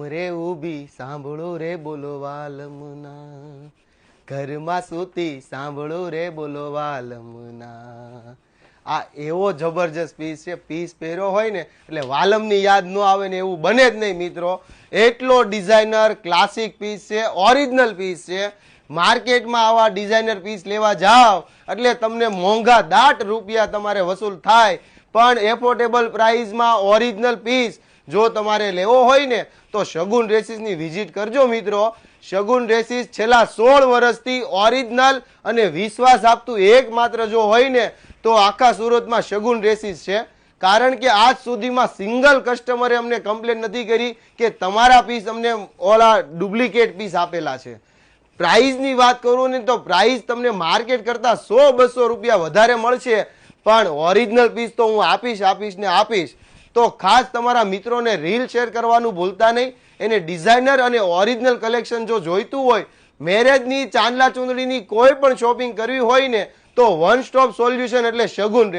રે ઊભી સાંભળો રે બોલો વાલમના, ઘરમાં સૂતી સાંભળો રે બોલો વાલમના. આ એવો જબરજસ્ત પીસ છે. પીસ પહેર્યો હોય ને એટલે વાલમની યાદ ન આવે ને એવું બને જ નહીં મિત્રો. એટલો ડિઝાઇનર ક્લાસિક પીસ છે, ઓરિજિનલ પીસ છે. માર્કેટમાં આવા ડિઝાઇનર પીસ લેવા જાઓ એટલે તમને મોંઘા દાટ રૂપિયા તમારે વસૂલ થાય, પણ એફોર્ડેબલ પ્રાઇસમાં ઓરિજિનલ પીસ જો તમારે લેવો હોય ને તો શગુન ડ્રેસીસની વિઝિટ કરજો મિત્રો. શગુન ડ્રેસીસ છેલ્લા 16 વર્ષથી ઓરિજિનલ અને વિશ્વાસ આપતું એકમાત્ર જો હોય ને તો આખા સુરતમાં શગુન ડ્રેસીસ છે. કારણ કે આજ સુધીમાં સિંગલ કસ્ટમરે અમને કમ્પ્લેન નથી કરી કે તમારા પીસ અમને ઓલા ડુપ્લિકેટ પીસ આપેલા છે. પ્રાઇસની વાત કરું ને તો પ્રાઇસ તમને માર્કેટ કરતા 100-200 રૂપિયા વધારે મળશે, પણ ઓરિજિનલ પીસ તો હું આપીશ. તો ખાસ તમારા મિત્રોને રીલ શેર કરવાનું ભૂલતા નહીં. એને ડિઝાઇનર અને ઓરિજિનલ કલેક્શન જો જોઈતું હોય, મેરેજની ચાંદલા ચૂંદડીની કોઈ પણ શોપિંગ કરવી હોય ને તો વન સ્ટોપ સોલ્યુશન એટલે શગુન.